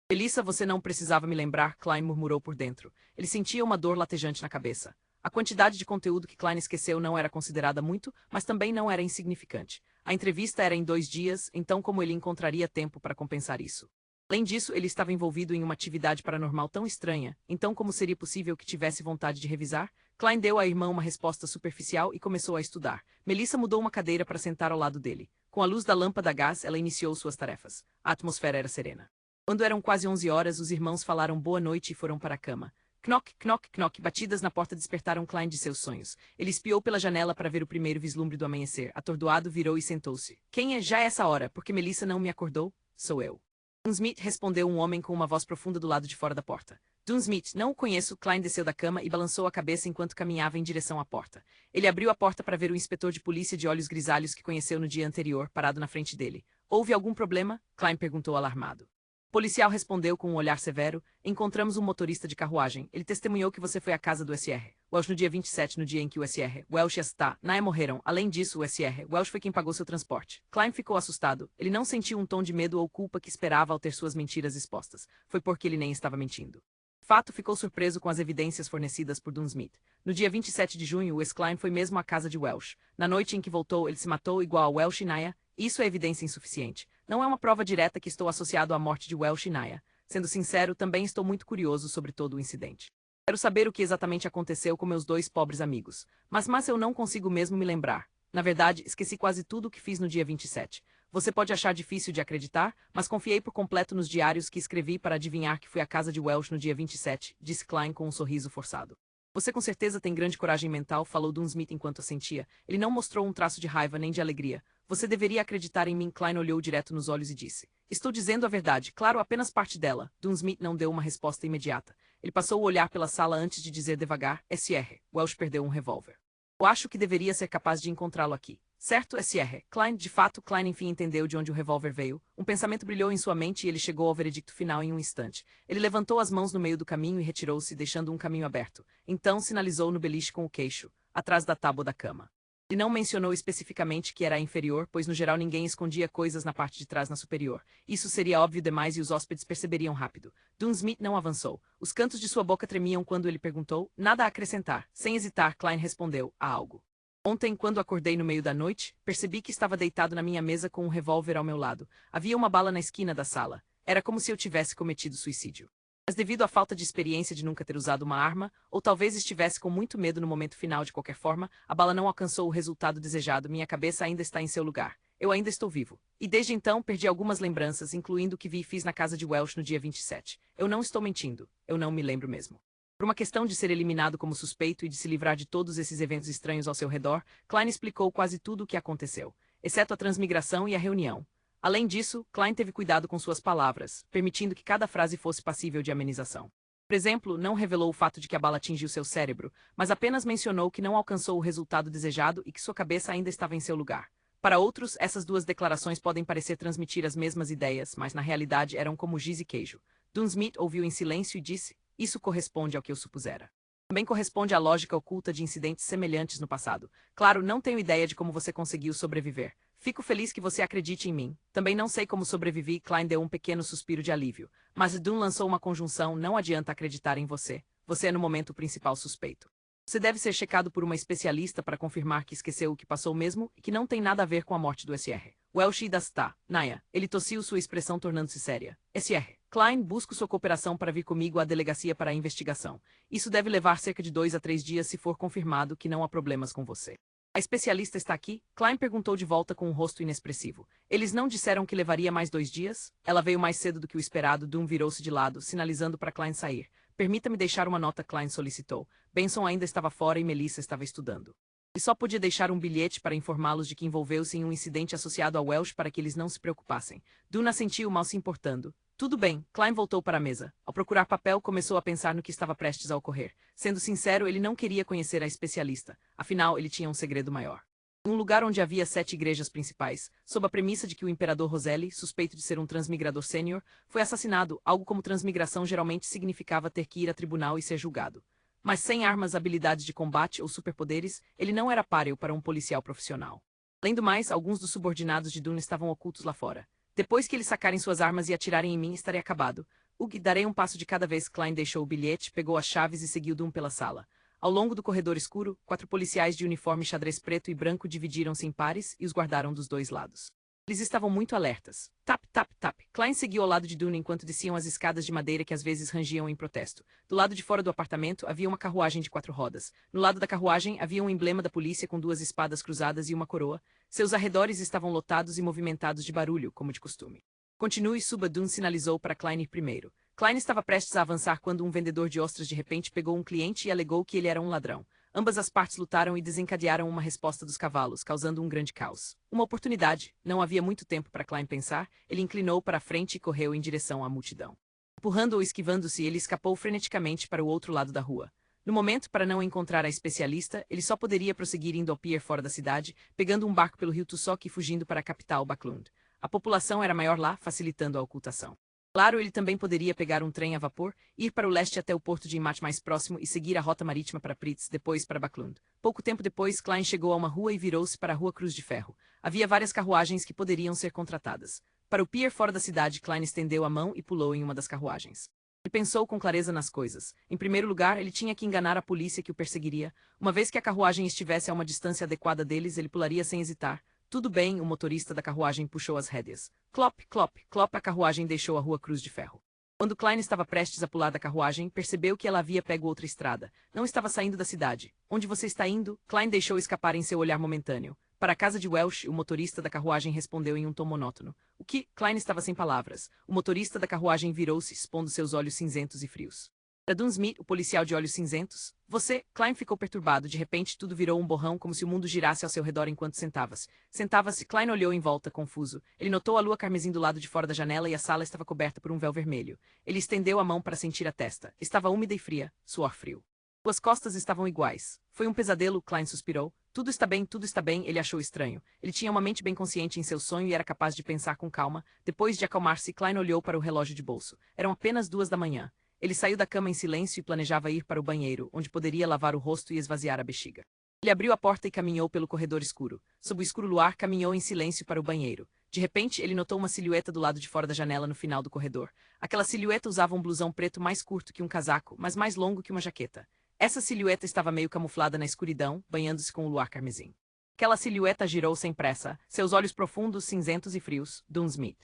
Melissa, você não precisava me lembrar, Klein murmurou por dentro. Ele sentia uma dor latejante na cabeça. A quantidade de conteúdo que Klein esqueceu não era considerada muito, mas também não era insignificante. A entrevista era em 2 dias, então como ele encontraria tempo para compensar isso? Além disso, ele estava envolvido em uma atividade paranormal tão estranha, então como seria possível que tivesse vontade de revisar? Klein deu à irmã uma resposta superficial e começou a estudar. Melissa mudou uma cadeira para sentar ao lado dele. Com a luz da lâmpada a gás, ela iniciou suas tarefas. A atmosfera era serena. Quando eram quase 11 horas, os irmãos falaram boa noite e foram para a cama. Knock, knock, knock, batidas na porta despertaram Klein de seus sonhos. Ele espiou pela janela para ver o primeiro vislumbre do amanhecer. Atordoado, virou e sentou-se. Quem é já essa hora? Porque Melissa não me acordou? Sou eu. Dunsmith, respondeu um homem com uma voz profunda do lado de fora da porta. Dunsmith, não o conheço. Klein desceu da cama e balançou a cabeça enquanto caminhava em direção à porta. Ele abriu a porta para ver o inspetor de polícia de olhos grisalhos que conheceu no dia anterior, parado na frente dele. Houve algum problema? Klein perguntou alarmado. O policial respondeu com um olhar severo. Encontramos um motorista de carruagem. Ele testemunhou que você foi à casa do Sr. Welsh no dia 27, no dia em que o Sr. Welsh e a Naya morreram. Além disso, o Sr. Welsh foi quem pagou seu transporte. Klein ficou assustado. Ele não sentiu um tom de medo ou culpa que esperava ao ter suas mentiras expostas. Foi porque ele nem estava mentindo. De fato, ficou surpreso com as evidências fornecidas por Dunsmith. No dia 27 de junho, Wes Klein foi mesmo à casa de Welsh. Na noite em que voltou, ele se matou igual a Welsh e Naya. Isso é evidência insuficiente. Não é uma prova direta que estou associado à morte de Welsh e Naya. Sendo sincero, também estou muito curioso sobre todo o incidente. Quero saber o que exatamente aconteceu com meus dois pobres amigos. Mas eu não consigo mesmo me lembrar. Na verdade, esqueci quase tudo o que fiz no dia 27. Você pode achar difícil de acreditar, mas confiei por completo nos diários que escrevi para adivinhar que fui à casa de Welsh no dia 27, disse Klein com um sorriso forçado. Você com certeza tem grande coragem mental, falou Dunsmith enquanto assentia. Ele não mostrou um traço de raiva nem de alegria. Você deveria acreditar em mim. Klein olhou direto nos olhos e disse. Estou dizendo a verdade, claro, apenas parte dela. Dunsmith não deu uma resposta imediata. Ele passou o olhar pela sala antes de dizer devagar, Sr. Welsh perdeu um revólver. Eu acho que deveria ser capaz de encontrá-lo aqui. Certo, Sr. Klein, de fato, Klein enfim entendeu de onde o revólver veio. Um pensamento brilhou em sua mente e ele chegou ao veredicto final em um instante. Ele levantou as mãos no meio do caminho e retirou-se, deixando um caminho aberto. Então sinalizou no beliche com o queixo, atrás da tábua da cama. Ele não mencionou especificamente que era a inferior, pois no geral ninguém escondia coisas na parte de trás na superior. Isso seria óbvio demais e os hóspedes perceberiam rápido. Dunsmith não avançou. Os cantos de sua boca tremiam quando ele perguntou. Nada a acrescentar. Sem hesitar, Klein respondeu. Há algo. Ontem, quando acordei no meio da noite, percebi que estava deitado na minha mesa com um revólver ao meu lado. Havia uma bala na esquina da sala. Era como se eu tivesse cometido suicídio. Mas devido à falta de experiência de nunca ter usado uma arma, ou talvez estivesse com muito medo no momento final de qualquer forma, a bala não alcançou o resultado desejado. Minha cabeça ainda está em seu lugar. Eu ainda estou vivo. E desde então perdi algumas lembranças, incluindo o que vi e fiz na casa de Welsh no dia 27. Eu não estou mentindo. Eu não me lembro mesmo. Por uma questão de ser eliminado como suspeito e de se livrar de todos esses eventos estranhos ao seu redor, Klein explicou quase tudo o que aconteceu, exceto a transmigração e a reunião. Além disso, Klein teve cuidado com suas palavras, permitindo que cada frase fosse passível de amenização. Por exemplo, não revelou o fato de que a bala atingiu seu cérebro, mas apenas mencionou que não alcançou o resultado desejado e que sua cabeça ainda estava em seu lugar. Para outros, essas duas declarações podem parecer transmitir as mesmas ideias, mas na realidade eram como giz e queijo. Dunsmith ouviu em silêncio e disse, isso corresponde ao que eu supusera. Também corresponde à lógica oculta de incidentes semelhantes no passado. Claro, não tenho ideia de como você conseguiu sobreviver. Fico feliz que você acredite em mim. Também não sei como sobrevivi. Klein deu um pequeno suspiro de alívio. Mas Dun lançou uma conjunção. Não adianta acreditar em você. Você é no momento o principal suspeito. Você deve ser checado por uma especialista para confirmar que esqueceu o que passou mesmo e que não tem nada a ver com a morte do Sr. Welsh e da Naya. Ele tossiu, sua expressão tornando-se séria. Sr. Klein, busco sua cooperação para vir comigo à delegacia para a investigação. Isso deve levar cerca de 2 a 3 dias se for confirmado que não há problemas com você. A especialista está aqui? Klein perguntou de volta com um rosto inexpressivo. Eles não disseram que levaria mais 2 dias? Ela veio mais cedo do que o esperado. Dun virou-se de lado, sinalizando para Klein sair. Permita-me deixar uma nota, Klein solicitou. Benson ainda estava fora e Melissa estava estudando. E só podia deixar um bilhete para informá-los de que envolveu-se em um incidente associado a Welsh para que eles não se preocupassem. Dun assentiu, mal se importando. Tudo bem, Klein voltou para a mesa. Ao procurar papel, começou a pensar no que estava prestes a ocorrer. Sendo sincero, ele não queria conhecer a especialista. Afinal, ele tinha um segredo maior. Um lugar onde havia 7 igrejas principais, sob a premissa de que o imperador Roselli, suspeito de ser um transmigrador sênior, foi assassinado, algo como transmigração geralmente significava ter que ir a tribunal e ser julgado. Mas sem armas, habilidades de combate ou superpoderes, ele não era páreo para um policial profissional. Além do mais, alguns dos subordinados de Dune estavam ocultos lá fora. Depois que eles sacarem suas armas e atirarem em mim, estarei acabado. Darei um passo de cada vez. Klein deixou o bilhete, pegou as chaves e seguiu Dunn pela sala. Ao longo do corredor escuro, 4 policiais de uniforme xadrez preto e branco dividiram-se em pares e os guardaram dos dois lados. Eles estavam muito alertas. Tap, tap, tap. Klein seguiu ao lado de Dunn enquanto desciam as escadas de madeira que às vezes rangiam em protesto. Do lado de fora do apartamento havia uma carruagem de 4 rodas. No lado da carruagem havia um emblema da polícia com 2 espadas cruzadas e uma coroa. Seus arredores estavam lotados e movimentados de barulho, como de costume. Continue e suba. Dunn sinalizou para Klein ir primeiro. Klein estava prestes a avançar quando um vendedor de ostras de repente pegou um cliente e alegou que ele era um ladrão. Ambas as partes lutaram e desencadearam uma resposta dos cavalos, causando um grande caos. Uma oportunidade. Não havia muito tempo para Klein pensar. Ele inclinou para a frente e correu em direção à multidão. Empurrando ou esquivando-se, ele escapou freneticamente para o outro lado da rua. No momento, para não encontrar a especialista, ele só poderia prosseguir indo ao pier fora da cidade, pegando um barco pelo rio Tussock e fugindo para a capital Backlund. A população era maior lá, facilitando a ocultação. Claro, ele também poderia pegar um trem a vapor, ir para o leste até o porto de Imat mais próximo e seguir a rota marítima para Pritz, depois para Backlund. Pouco tempo depois, Klein chegou a uma rua e virou-se para a Rua Cruz de Ferro. Havia várias carruagens que poderiam ser contratadas. Para o pier fora da cidade, Klein estendeu a mão e pulou em uma das carruagens. Ele pensou com clareza nas coisas. Em primeiro lugar, ele tinha que enganar a polícia que o perseguiria. Uma vez que a carruagem estivesse a uma distância adequada deles, ele pularia sem hesitar. Tudo bem, o motorista da carruagem puxou as rédeas. Clop, clop, clop, a carruagem deixou a Rua Cruz de Ferro. Quando Klein estava prestes a pular da carruagem, percebeu que ela havia pego outra estrada. Não estava saindo da cidade. Onde você está indo? Klein deixou escapar em seu olhar momentâneo. Para a casa de Welsh, o motorista da carruagem respondeu em um tom monótono. O que? Klein estava sem palavras. O motorista da carruagem virou-se, expondo seus olhos cinzentos e frios. Era Dunn Smith, o policial de olhos cinzentos. Você? Klein ficou perturbado. De repente, tudo virou um borrão, como se o mundo girasse ao seu redor enquanto sentava-se. Sentava-se. Klein olhou em volta, confuso. Ele notou a lua carmesim do lado de fora da janela e a sala estava coberta por um véu vermelho. Ele estendeu a mão para sentir a testa. Estava úmida e fria. Suor frio. Suas costas estavam iguais. Foi um pesadelo, Klein suspirou. Tudo está bem, ele achou estranho. Ele tinha uma mente bem consciente em seu sonho e era capaz de pensar com calma. Depois de acalmar-se, Klein olhou para o relógio de bolso. Eram apenas 2 da manhã. Ele saiu da cama em silêncio e planejava ir para o banheiro, onde poderia lavar o rosto e esvaziar a bexiga. Ele abriu a porta e caminhou pelo corredor escuro. Sob o escuro luar, caminhou em silêncio para o banheiro. De repente, ele notou uma silhueta do lado de fora da janela no final do corredor. Aquela silhueta usava um blusão preto mais curto que um casaco, mas mais longo que uma jaqueta. Essa silhueta estava meio camuflada na escuridão, banhando-se com o luar carmesim. Aquela silhueta girou sem pressa, seus olhos profundos, cinzentos e frios, Dunn Smith.